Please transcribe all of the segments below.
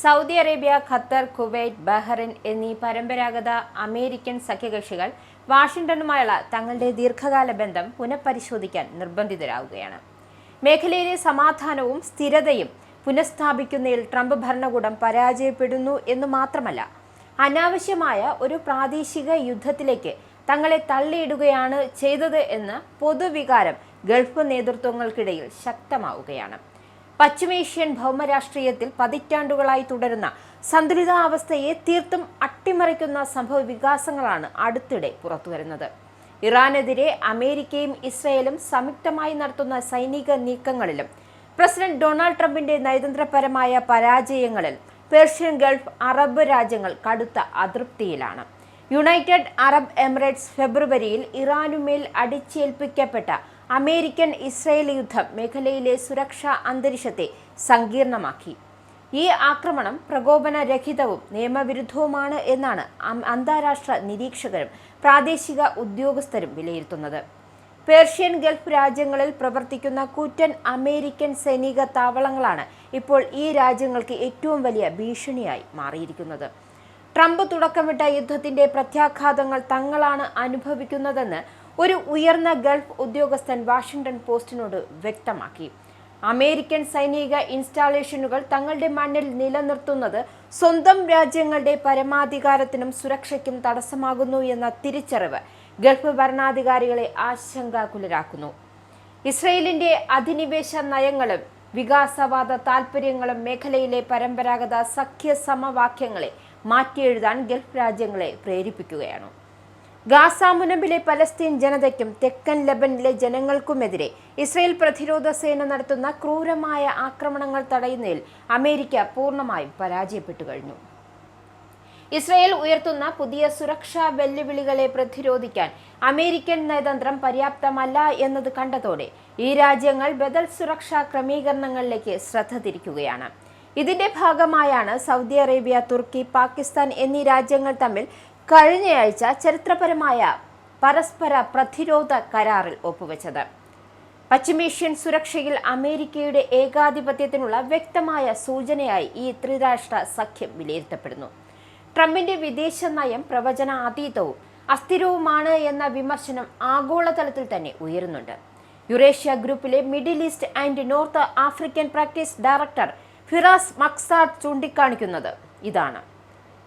Saudi Arabia, Qatar, Kuwait, Bahrain എന്നീ പരമ്പരാഗത American സഖ്യകക്ഷികൾ വാഷിംഗ്ടണുമായുള്ള തങ്ങളുടെ ദീർഘകാല ബന്ധം പുനഃപരിശോധിക്കാൻ നിർബന്ധിതരാകുകയാണ്. മേഖലയിലെ സമാധാനവും സ്ഥിരതയും പുനഃസ്ഥാപിക്കുന്നതിൽ ട്രംപ് ഭരണകൂടം പരാജയപ്പെടുന്നു എന്ന് മാത്രമല്ല, അനാവശ്യമായ ഒരു പ്രാദേശിക യുദ്ധത്തിലേക്ക് തങ്ങളെ തള്ളിയിടുകയാണ് ചെയ്തത് എന്ന പൊതുവികാരം ഗൾഫ് നേതൃത്വങ്ങൾക്കിടയിൽ ശക്തമാവുകയാണ്. പശ്ചിമേഷ്യൻ ഭൗമരാഷ്ട്രീയത്തിൽ പതിറ്റാണ്ടുകളായി തുടരുന്ന സന്തുലിതാവസ്ഥയെ തീർത്തും അട്ടിമറിക്കുന്ന സംഭവ വികാസങ്ങളാണ് അടുത്തിടെ പുറത്തുവരുന്നത്. ഇറാനെതിരെ അമേരിക്കയും ഇസ്രയേലും സംയുക്തമായി നടത്തുന്ന സൈനിക നീക്കങ്ങളിലും പ്രസിഡന്റ് ഡൊണാൾഡ് ട്രംപിന്റെ നയതന്ത്രപരമായ പരാജയങ്ങളിൽ പേർഷ്യൻ ഗൾഫ് അറബ് രാജ്യങ്ങൾ കടുത്ത അതൃപ്തിയിലാണ്. യുണൈറ്റഡ് അറബ് എമിറേറ്റ്സ് ഫെബ്രുവരിയിൽ ഇറാനുമേൽ അടിച്ചേൽപ്പിക്കപ്പെട്ട അമേരിക്കൻ ഇസ്രയേൽ യുദ്ധം മേഖലയിലെ സുരക്ഷാ അന്തരീക്ഷത്തെ സങ്കീർണമാക്കി. ഈ ആക്രമണം പ്രകോപനരഹിതവും നിയമവിരുദ്ധവുമാണ് എന്നാണ് അന്താരാഷ്ട്ര നിരീക്ഷകരും പ്രാദേശിക ഉദ്യോഗസ്ഥരും വിലയിരുത്തുന്നത്. പേർഷ്യൻ ഗൾഫ് രാജ്യങ്ങളിൽ പ്രവർത്തിക്കുന്ന കൂറ്റൻ അമേരിക്കൻ സൈനിക താവളങ്ങളാണ് ഇപ്പോൾ ഈ രാജ്യങ്ങൾക്ക് ഏറ്റവും വലിയ ഭീഷണിയായി മാറിയിരിക്കുന്നത്. ട്രംപ് തുടക്കമിട്ട യുദ്ധത്തിന്റെ പ്രത്യാഘാതങ്ങൾ തങ്ങളാണ് അനുഭവിക്കുന്നതെന്ന് ഒരു ഉയർന്ന ഗൾഫ് ഉദ്യോഗസ്ഥൻ വാഷിംഗ്ടൺ പോസ്റ്റിനോട് വ്യക്തമാക്കി. അമേരിക്കൻ സൈനിക ഇൻസ്റ്റാളേഷനുകൾ തങ്ങളുടെ മണ്ണിൽ നിലനിർത്തുന്നത് സ്വന്തം രാജ്യങ്ങളുടെ പരമാധികാരത്തിനും സുരക്ഷയ്ക്കും തടസ്സമാകുന്നു എന്ന തിരിച്ചറിവ് ഗൾഫ് ഭരണാധികാരികളെ ആശങ്കാകുലരാക്കുന്നു. ഇസ്രയേലിന്റെ അധിനിവേശ നയങ്ങളും വികാസവാദ താൽപര്യങ്ങളും മേഖലയിലെ പരമ്പരാഗത സഖ്യ സമവാക്യങ്ങളെ മാറ്റിയെഴുതാൻ ഗൾഫ് രാജ്യങ്ങളെ പ്രേരിപ്പിക്കുകയാണ്. ഗാസ മുനമ്പിലെ പലസ്തീൻ ജനതയ്ക്കും തെക്കൻ ലെബനിലെ ജനങ്ങൾക്കുമെതിരെ ഇസ്രയേൽ പ്രതിരോധ സേന നടത്തുന്ന ക്രൂരമായ ആക്രമണങ്ങൾ തടയുന്നതിൽ അമേരിക്ക പൂർണ്ണമായും പരാജയപ്പെട്ടു കഴിഞ്ഞു. ഇസ്രയേൽ ഉയർത്തുന്ന പുതിയ സുരക്ഷാ വെല്ലുവിളികളെ പ്രതിരോധിക്കാൻ അമേരിക്കൻ നയതന്ത്രം പര്യാപ്തമല്ല എന്നത് കണ്ടതോടെ ഈ രാജ്യങ്ങൾ ബദൽ സുരക്ഷാ ക്രമീകരണങ്ങളിലേക്ക് ശ്രദ്ധ തിരിക്കുകയാണ്. ഇതിന്റെ ഭാഗമായാണ് സൗദി അറേബ്യ, തുർക്കി, പാകിസ്ഥാൻ എന്നീ രാജ്യങ്ങൾ തമ്മിൽ കഴിഞ്ഞയാഴ്ച ചരിത്രപരമായ പരസ്പര പ്രതിരോധ കരാറിൽ ഒപ്പുവെച്ചത്. പശ്ചിമേഷ്യൻ സുരക്ഷയിൽ അമേരിക്കയുടെ ഏകാധിപത്യത്തിനുള്ള വ്യക്തമായ സൂചനയായി ഈ ത്രിരാഷ്ട്ര സഖ്യം വിലയിരുത്തപ്പെടുന്നു. ട്രംപിന്റെ വിദേശ നയം പ്രവചനാതീതവും അസ്ഥിരവുമാണ് എന്ന വിമർശനം ആഗോളതലത്തിൽ തന്നെ ഉയരുന്നുണ്ട്. യുറേഷ്യ ഗ്രൂപ്പിലെ middle east and north African practice director Firas Maksad ചൂണ്ടിക്കാണിക്കുന്നത് ഇതാണ്.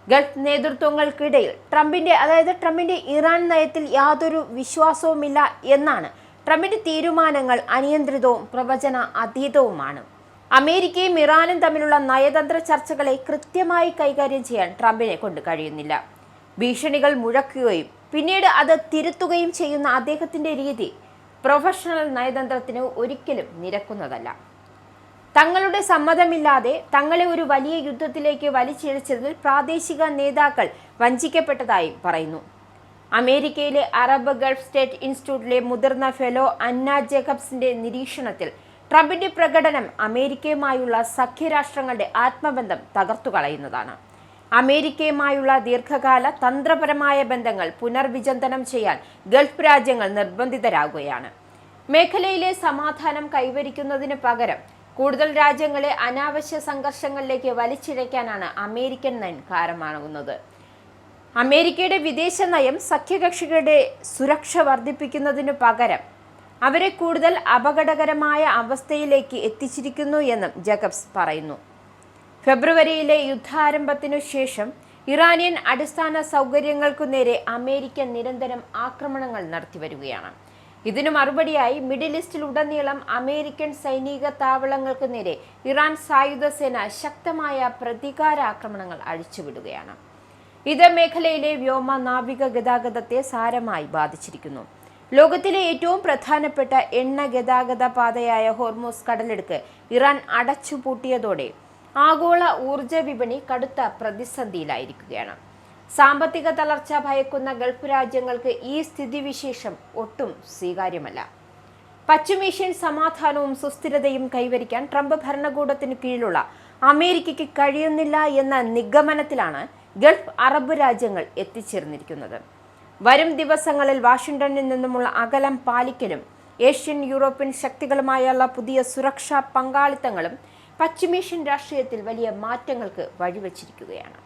ഗൾഫ് നേതൃത്വങ്ങൾക്കിടയിൽ ട്രംപിന്റെ ഇറാൻ നയത്തിൽ യാതൊരു വിശ്വാസവുമില്ല എന്നാണ്. ട്രംപിന്റെ തീരുമാനങ്ങൾ അനിയന്ത്രിതവും പ്രവചന അതീതവുമാണ്. അമേരിക്കയും ഇറാനും തമ്മിലുള്ള നയതന്ത്ര ചർച്ചകളെ കൃത്യമായി കൈകാര്യം ചെയ്യാൻ ട്രംപിനെ കൊണ്ട് കഴിയുന്നില്ല. ഭീഷണികൾ മുഴക്കുകയും പിന്നീട് അത് തിരുത്തുകയും ചെയ്യുന്ന അദ്ദേഹത്തിന്റെ രീതി പ്രൊഫഷണൽ നയതന്ത്രത്തിന് ഒരിക്കലും നിരക്കുന്നതല്ല. തങ്ങളുടെ സമ്മതമില്ലാതെ തങ്ങളെ ഒരു വലിയ യുദ്ധത്തിലേക്ക് വലിച്ചിഴച്ചതിൽ പ്രാദേശിക നേതാക്കൾ വഞ്ചിക്കപ്പെട്ടതായി പറയുന്നു. അമേരിക്കയിലെ അറബ് ഗൾഫ് സ്റ്റേറ്റ് ഇൻസ്റ്റിറ്റ്യൂട്ടിലെ മുതിർന്ന ഫെലോ അന്ന ജേക്കബ്സിന്റെ നിരീക്ഷണത്തിൽ ട്രംപിന്റെ പ്രകടനം അമേരിക്കയുമായുള്ള സഖ്യരാഷ്ട്രങ്ങളുടെ ആത്മബന്ധം തകർത്തു കളയുന്നതാണ്. അമേരിക്കയുമായുള്ള ദീർഘകാല തന്ത്രപരമായ ബന്ധങ്ങൾ പുനർവിചിന്തനം ചെയ്യാൻ ഗൾഫ് രാജ്യങ്ങൾ നിർബന്ധിതരാകുകയാണ്. മേഖലയിലെ സമാധാനം കൈവരിക്കുന്നതിന് പകരം കൂടുതൽ രാജ്യങ്ങളെ അനാവശ്യ സംഘർഷങ്ങളിലേക്ക് വലിച്ചിഴയ്ക്കാനാണ് അമേരിക്കൻ നയം കാരണമാകുന്നത്. അമേരിക്കയുടെ വിദേശ നയം സഖ്യകക്ഷികളുടെ സുരക്ഷ വർദ്ധിപ്പിക്കുന്നതിനു പകരം അവരെ കൂടുതൽ അപകടകരമായ അവസ്ഥയിലേക്ക് എത്തിച്ചിരിക്കുന്നു എന്നും ജേക്കബ്സ് പറയുന്നു. ഫെബ്രുവരിയിലെ യുദ്ധാരംഭത്തിനു ശേഷം ഇറാനിയൻ അടിസ്ഥാന സൗകര്യങ്ങൾക്കു നേരെ അമേരിക്ക നിരന്തരം ആക്രമണങ്ങൾ നടത്തിവരികയാണ്. ഇതിനു മറുപടിയായി മിഡിൽ ഈസ്റ്റിലുടനീളം അമേരിക്കൻ സൈനിക താവളങ്ങൾക്ക് നേരെ ഇറാൻ സായുധ സേന ശക്തമായ പ്രതികാരാക്രമണങ്ങൾ അഴിച്ചുവിടുകയാണ്. ഇത് മേഖലയിലെ വ്യോമ നാവിക ഗതാഗതത്തെ സാരമായി ബാധിച്ചിരിക്കുന്നു. ലോകത്തിലെ ഏറ്റവും പ്രധാനപ്പെട്ട എണ്ണ ഗതാഗത പാതയായ ഹോർമൂസ് കടലിടുക്ക് ഇറാൻ അടച്ചുപൂട്ടിയതോടെ ആഗോള ഊർജ വിപണി കടുത്ത പ്രതിസന്ധിയിലായിരിക്കുകയാണ്. സാമ്പത്തിക തളർച്ച ഭയക്കുന്ന ഗൾഫ് രാജ്യങ്ങൾക്ക് ഈ സ്ഥിതിവിശേഷം ഒട്ടും സ്വീകാര്യമല്ല. പശ്ചിമേഷ്യൻ സമാധാനവും സുസ്ഥിരതയും കൈവരിക്കാൻ ട്രംപ് ഭരണകൂടത്തിന് കീഴിലുള്ള അമേരിക്കയ്ക്ക് കഴിയുന്നില്ല എന്ന നിഗമനത്തിലാണ് ഗൾഫ് അറബ് രാജ്യങ്ങൾ എത്തിച്ചേർന്നിരിക്കുന്നത്. വരും ദിവസങ്ങളിൽ വാഷിംഗ്ടണിൽ നിന്നുമുള്ള അകലം പാലിക്കലും ഏഷ്യൻ യൂറോപ്യൻ ശക്തികളുമായുള്ള പുതിയ സുരക്ഷാ പങ്കാളിത്തങ്ങളും പശ്ചിമേഷ്യൻ രാഷ്ട്രീയത്തിൽ വലിയ മാറ്റങ്ങൾക്ക് വഴിവെച്ചിരിക്കുകയാണ്.